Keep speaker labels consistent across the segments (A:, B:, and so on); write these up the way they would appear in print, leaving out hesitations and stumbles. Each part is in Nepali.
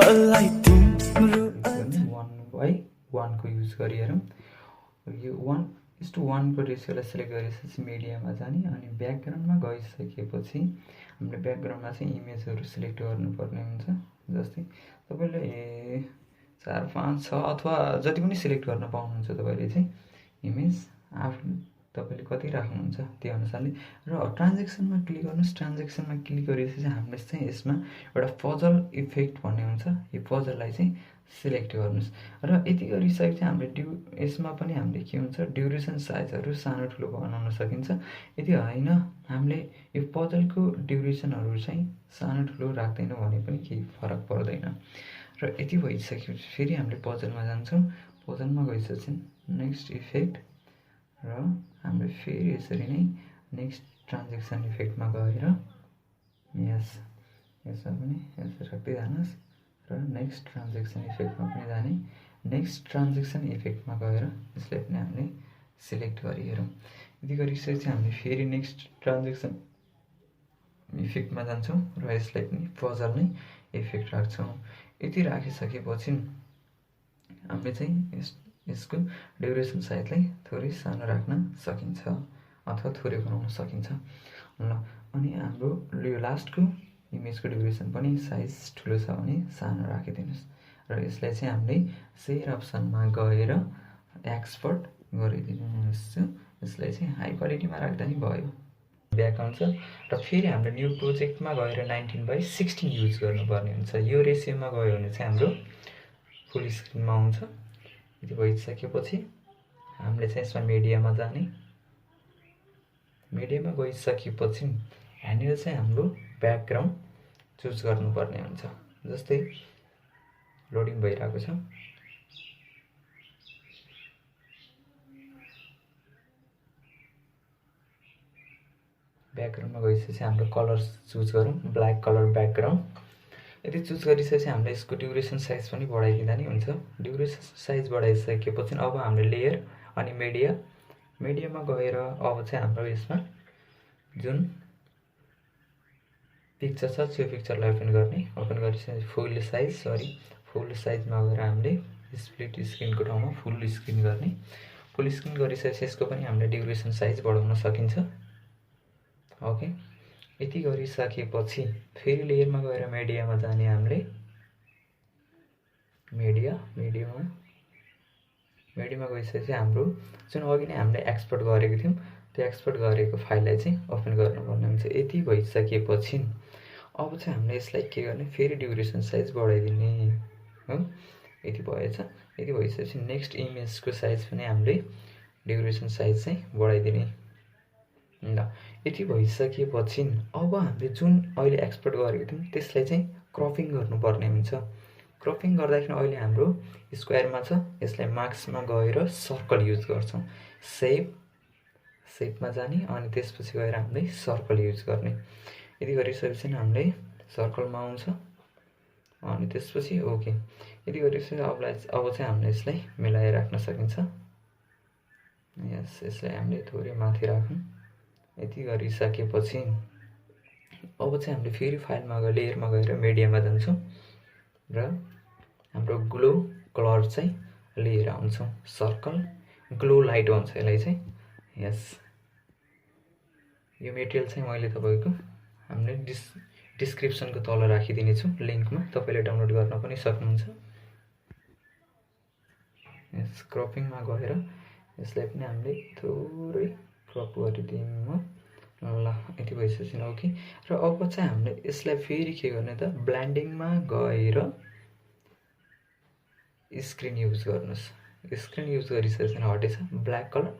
A: मलाई तिम्रो
B: 1/1 को युज गरिहेरौँ। यो 1:1 को रेसियोलाई सिलेक्ट गरिसकेपछि मिडियामा जाने अनि ब्याकग्राउन्डमा गइसकेपछि हामीले ब्याकग्राउन्डमा चाहिँ इमेजहरू सिलेक्ट गर्नुपर्ने हुन्छ। जस्तै तपाईँले 4, 5, 6 अथवा जति पनि सिलेक्ट गर्न पाउनुहुन्छ तपाईँले चाहिँ इमेज आफू तपाईँले कति राख्नुहुन्छ त्यो अनुसारले। र ट्रान्जेक्सनमा क्लिक गर्नुहोस्। ट्रान्जेक्सनमा क्लिक गरेपछि हामीले चाहिँ यसमा एउटा पजल इफेक्ट भन्ने हुन्छ। यो पजललाई चाहिँ सिलेक्ट गर्नुहोस् र यति गरिसकेपछि हामीले यसमा पनि हामीले के हुन्छ ड्युरेसन साइजहरू सानो ठुलो बनाउन सकिन्छ। यदि होइन हामीले यो पजलको ड्युरेसनहरू चाहिँ सानो ठुलो राख्दैनौँ भने पनि केही फरक पर्दैन। र यति भइसकेपछि फेरि हामीले पजलमा जान्छौँ। पजलमा गइसकेपछि नेक्स्ट इफेक्ट र हामीले फेरि यसरी नै नेक्स्ट ट्रान्जेक्सन इफेक्टमा गएर यसमा पनि यसो राख्दै जानुहोस् र नेक्स्ट ट्रान्जेक्सन इफेक्टमा पनि जाने। नेक्स्ट ट्रान्जेक्सन इफेक्टमा गएर यसलाई पनि हामीले सिलेक्ट गरिहेरौँ। यदि गरिसकेपछि हामीले फेरि नेक्स्ट ट्रान्जेक्सन इफेक्टमा जान्छौँ र यसलाई पनि पजल नै इफेक्ट राख्छौँ। यति राखिसकेपछि हामीले चाहिँ यसको ड्युरेसन साइजलाई थोरै सानो राख्न सकिन्छ अथवा थोरै बनाउन सकिन्छ। ल अनि हाम्रो यो लास्टको इमेजको ड्युरेसन पनि साइज ठुलो छ भने सानो राखिदिनुहोस् र यसलाई चाहिँ हामीले सेयर अप्सनमा गएर एक्सपोर्ट गरिदिनुहोस्। यसलाई चाहिँ हाई क्वालिटीमा राख्दा नि भयो। ब्याक आउँछ र फेरि हाम्रो न्यू प्रोजेक्टमा गएर 19/16 युज गर्नुपर्ने हुन्छ। यो रेसियोमा गयो भने चाहिँ हाम्रो फुल स्क्रिनमा आउँछ। यति भइसकेपछि हामीले चाहिँ यसमा मिडियामा जाने। मिडियामा गइसकेपछि यहाँनिर चाहिँ हाम्रो ब्याकग्राउन्ड चुज गर्नुपर्ने हुन्छ। जस्तै लोडिङ भइरहेको छ। ब्याकग्राउन्डमा गइसकेपछि हाम्रो कलर चुज गरौँ, ब्ल्याक कलर ब्याकग्राउन्ड। यदि चुज गरिसकेपछि हामीले यसको ड्युरेसन साइज पनि बढाइदिँदा नि हुन्छ। ड्युरेसन साइज बढाइसकेपछि अब हामीले लेयर अनि मिडियामा गएर अब चाहिँ हाम्रो यसमा जुन पिक्चर छ त्यो पिक्चरलाई ओपन गर्ने। ओपन गरिसकेपछि फुल साइजमा गएर हामीले स्प्लिट स्क्रिनको ठाउँमा फुल स्क्रिन गर्ने। फुल स्क्रिन गरिसकेपछि यसको पनि हामीले ड्युरेसन साइज बढाउन सकिन्छ। ओके, यति गरिसकेपछि फेरि लेयरमा गएर मिडियामा जाने। हामीले मिडियामा गइसकेपछि हाम्रो जुन अघि नै हामीले एक्सपोर्ट गरेको थियौँ त्यो एक्सपोर्ट गरेको फाइललाई चाहिँ ओपन गर्नुपर्ने हुन्छ। यति भइसकेपछि अब चाहिँ हामीले यसलाई के गर्ने फेरि ड्युरेसन साइज बढाइदिने हो। यति भएछ। यति भइसकेपछि नेक्स्ट इमेजको साइज पनि हामीले ड्युरेसन साइज चाहिँ बढाइदिने। ल यति भइसकेपछि अब हामीले जुन अहिले एक्सपोर्ट गरेको थियौँ त्यसलाई चाहिँ क्रपिङ गर्नुपर्ने हुन्छ। क्रपिङ गर्दाखेरि अहिले हाम्रो स्क्वायरमा छ, यसलाई मार्क्समा गएर सर्कल युज गर्छौँ। सेपमा जाने अनि त्यसपछि गएर हामीले सर्कल युज गर्ने। यदि गरिसकेपछि हामीले सर्कलमा आउँछ अनि त्यसपछि ओके। यदि गरिसकेपछि अब चाहिँ हामीले यसलाई मिलाएर राख्न सकिन्छ। यसलाई हामीले थोरै माथि राखौँ। यति गरिसकेपछि अब चाहिँ हामीले फेरि फाइलमा गएर लेयरमा गएर मिडियामा जान्छौँ र हाम्रो ग्लो कलर चाहिँ लिएर आउँछौँ। सर्कल ग्लो लाइट भन्छ यसलाई चाहिँ। यो मेटेरियल चाहिँ मैले तपाईँको हामीले डिस्क्रिप्सनको तल राखिदिनेछु लिङ्कमा, तपाईँले डाउनलोड गर्न पनि सक्नुहुन्छ। क्रपिङमा गएर यसलाई पनि हामीले थोरै क्रप गरिदिउँ। ल यति भइसकेपछि ओके। र अब चाहिँ हामीले यसलाई फेरि के गर्ने त ब्ल्यान्डिङमा गएर स्क्रिन युज गर्नुहोस्। स्क्रिन युज गरिसकेपछि हटेछ ब्ल्याक कलर।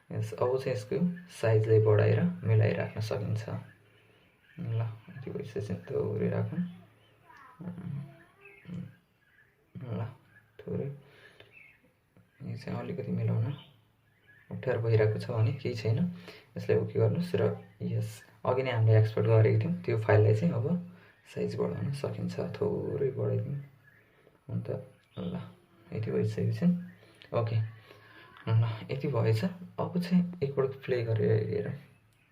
B: अब चाहिँ यसको साइजलाई बढाएर मिलाइराख्न सकिन्छ। ल यति भइसकेपछि थोरै राखौँ। ल थोरै यो चाहिँ अलिकति मिलाउन अप्ठ्यारो भइरहेको छ भने केही छैन, यसलाई ओके गर्नुहोस्। र अघि नै हामीले एक्सपोर्ट गरेको थियौँ त्यो फाइललाई चाहिँ अब साइज बढाउन सकिन्छ। थोरै बढाइदिउँ अन्त। ल यति भइसकेपछि ओके। ल यति भएछ। अब चाहिँ एकपल्ट प्ले गरेर हेरौँ।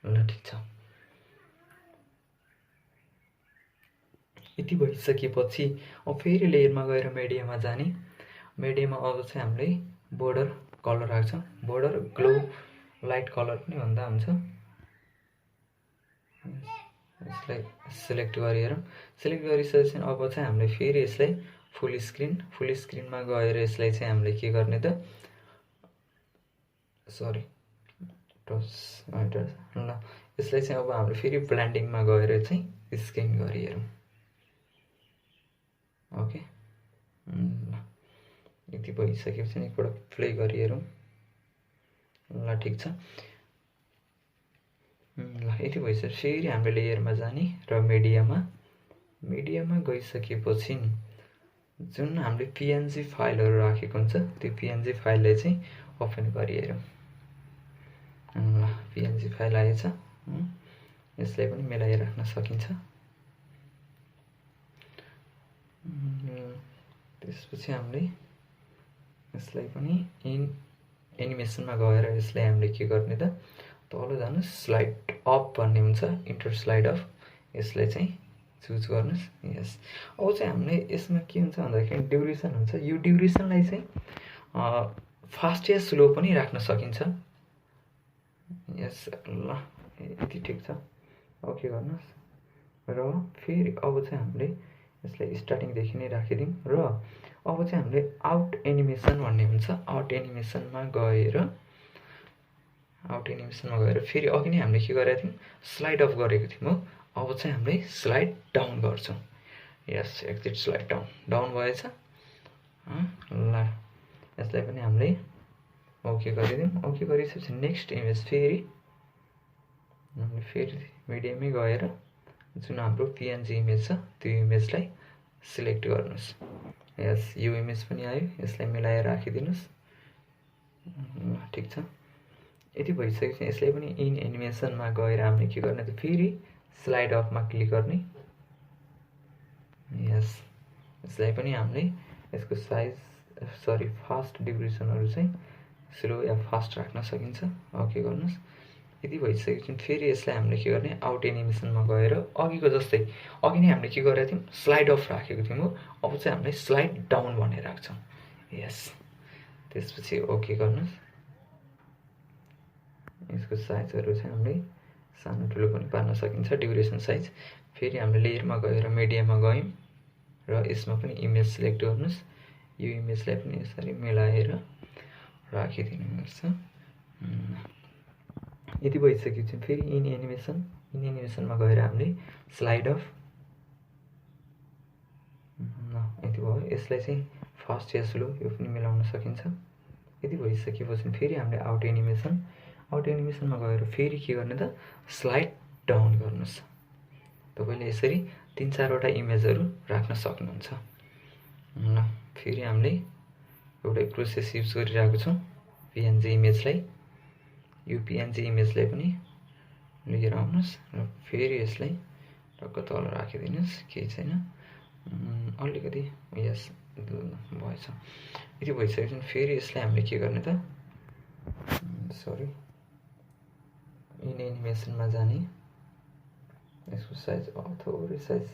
B: ल ठिक छ। यति भइसकेपछि अब फेरि लेयरमा गएर मिडियामा जाने। मिडियामा अब चाहिँ हामीले बोर्डर कलर राख्छौँ। बोर्डर ग्लो लाइट कलर पनि भन्दा हुन्छ। यसलाई सिलेक्ट गरेर सिलेक्ट गरिसकेपछि अब चाहिँ हामीले फेरि यसलाई फुल स्क्रिनमा गएर यसलाई चाहिँ हामीले के गर्ने त सरी ल यसलाई चाहिँ अब हामीले फेरि ब्लेन्डिङमा गएर चाहिँ स्क्यान गरी हेरौँ। ओके ल यति भइसकेपछि एकपल्ट प्ले गरी हेरौँ। ल ठिक छ। ल यति भइसक्यो फेरि हामीले लेयरमा जाने र मिडियामा गइसकेपछि जुन हामीले पिएनजी फाइलहरू राखेको हुन्छ त्यो पिएनजी फाइललाई चाहिँ ओपन गरी हेरौँ। ल पिएनजी फाइल आएछ। यसलाई पनि मिलाएर राख्न सकिन्छ। त्यसपछि हामीले यसलाई पनि एनिमेसनमा गएर यसलाई हामीले के गर्ने त तल जानुहोस् स्लाइड अप भन्ने हुन्छ इन्टर स्लाइड अफ यसलाई चाहिँ चुज गर्नुहोस्। यस अब चाहिँ हामीले यसमा के हुन्छ भन्दाखेरि ड्युरेसन हुन्छ। यो ड्युरेसनलाई चाहिँ फास्ट या स्लो पनि राख्न सकिन्छ। यस ल यति ठिक छ। ओके गर्नुहोस् र फेरि अब चाहिँ हामीले यसलाई स्टार्टिङदेखि नै राखिदिउँ र अब चाहिँ हामीले आउट एनिमेसन भन्ने हुन्छ। आउट एनिमेसनमा गएर फेरि अघि नै हामीले के गरेका थियौँ स्लाइड अप गरेको थियौँ हो। अब चाहिँ हामीले स्लाइड डाउन गर्छौँ। यस एकचोटि स्लाइड डाउन भएछ। ल यसलाई पनि हामीले ओके गरिदिउँ। ओके गरिसकेपछि नेक्स्ट इमेज फेरि मिडियममै गएर जुन हाम्रो पिएनजी इमेज छ त्यो इमेजलाई सिलेक्ट गर्नुहोस्। यस यो इमेज पनि आयो। यसलाई मिलाएर राखिदिनुहोस्। ठिक छ। यति भइसकेपछि यसलाई पनि इन एनिमेसनमा गएर हामीले के गर्ने त फेरि स्लाइड अफमा क्लिक गर्ने। यस यसलाई पनि हामीले यसको साइज फास्ट ड्युरेसनहरू चाहिँ स्लो या फास्ट राख्न सकिन्छ। ओके गर्नुहोस्। यति भइसकेपछि फेरि यसलाई हामीले के गर्ने आउट एनिमेसनमा गएर अघिको जस्तै अघि नै हामीले के गरेका थियौँ स्लाइड अफ राखेको थियौँ हो। अब चाहिँ हामीले स्लाइड डाउन भनेर राख्छौँ। यस त्यसपछि ओके गर्नुहोस्। यसको साइजहरू चाहिँ हामीले सानो ठुलो पनि पार्न सकिन्छ ड्युरेसन साइज। फेरि हामीले लेयरमा गएर मिडियामा गयौँ र यसमा पनि इमेज सिलेक्ट गर्नुहोस्। यो इमेजलाई पनि यसरी मिलाएर राखिदिनुपर्छ। यति भइसकेपछि फेरि इन एनिमेसनमा गएर हामीले स्लाइड अफ यति भयो। यसलाई चाहिँ फास्ट या स्लो यो पनि मिलाउन सकिन्छ। यति भइसकेपछि फेरि हामीले आउट एनिमेसनमा गएर फेरि के गर्ने त स्लाइड डाउन गर्नुहोस्। तपाईँले यसरी 3-4वटा इमेजहरू राख्न सक्नुहुन्छ। ल फेरि हामीले एउटा प्रोसेस युज गरिरहेको छौँ पिएनजी इमेजलाई। यो पिएनजी इमेजलाई पनि लिएर आउनुहोस् र फेरि यसलाई टक्क तल राखिदिनुहोस्। केही छैन। अलिकति यस भएछ। यति भइसकेपछि फेरि यसलाई हामीले के गर्ने त इन एनिमेसनमा जाने। यसको साइज थोरै साइज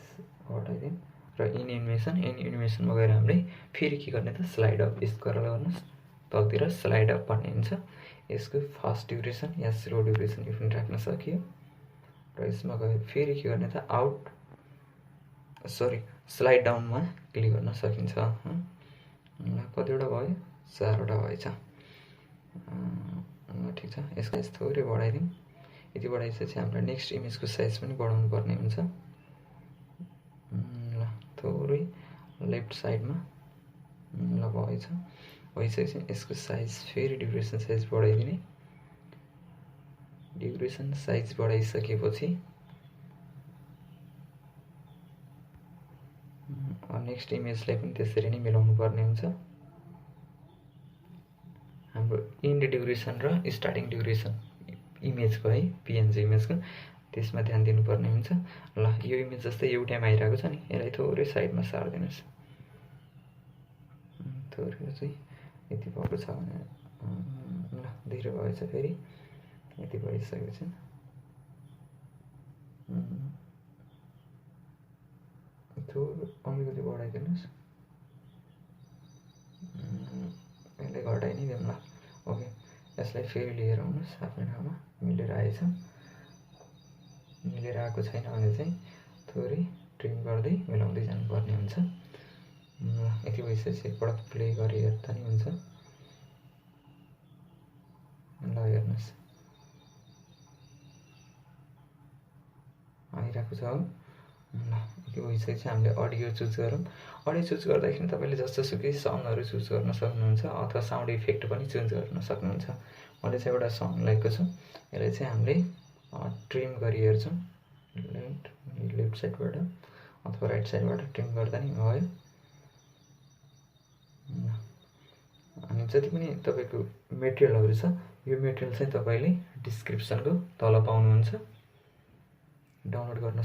B: हटाइदिउँ र इन एनिमेसनमा गएर हामीले फेरि के गर्ने त स्लाइड अप स्क्वायर गर्नुहोस्। तलतिर स्लाइड अप भन्ने हुन्छ। यसको फास्ट ड्युरेसन या स्लो ड्युरेसन यो पनि राख्न सकियो र यसमा गएर फेरि के गर्ने त स्लाइड डाउनमा क्लिक गर्न सकिन्छ। कतिवटा भयो 4वटा भएछ। ठिक छ। यसको साइज थोरै बढाइदिउँ। यति बढाइसकेपछि हामीलाई नेक्स्ट इमेजको साइज पनि बढाउनु पर्ने हुन्छ। ल थोरै लेफ्ट साइडमा ल भइसकेपछि यसको साइज फेरि ड्युरेसन साइज बढाइदिने। ड्युरेसन साइज बढाइसकेपछि नेक्स्ट इमेजलाई पनि त्यसरी नै मिलाउनु पर्ने हुन्छ। हाम्रो इन्ड ड्युरेसन र स्टार्टिङ ड्युरेसन इमेजको है पिएनजी इमेजको त्यसमा ध्यान दिनुपर्ने हुन्छ। ल यो इमेज जस्तै एउटैमा आइरहेको छ नि यसलाई थोरै साइडमा सारिदिनुहोस्। थोरै चाहिँ यति भएको छ भने ल धेरै भएछ। फेरि यति भइसकेपछि अलिकति बढाइदिनुहोस्, यसले घटाइ नै दिउँ ल। ओके, यसलाई फेरि लिएर आउनुहोस् आफ्नै ठाउँमा। मिलेर आएछ, मिलेर आएको छैन भने चाहिँ थोरै ट्रिम गर्दै मिलाउँदै जानुपर्ने हुन्छ। ल यति भइसकेपछि एकपल्ट प्ले गरी हेर्दा नि हुन्छ। ल हेर्नुहोस् आइरहेको छ हो। ल यति भइसकेपछि हामीले अडियो चुज गरौँ। अडियो चुज गर्दाखेरि तपाईँले जस्तोसुकै साउन्डहरू चुज गर्न सक्नुहुन्छ अथवा साउन्ड इफेक्ट पनि चुज गर्न सक्नुहुन्छ। मैले चाहिँ एउटा साउन्ड लगाएको छु, यसलाई चाहिँ हामीले ट्रिम गरी हेर्छौँ। लेफ्ट साइडबाट अथवा राइट साइडबाट ट्रिम गर्दा नि भयो। अनि जति पनि तपाईँको मेटेरियलहरू छ यो मेटेरियल चाहिँ तपाईँले डिस्क्रिप्सनको तल पाउनुहुन्छ, डाउनलोड गर्न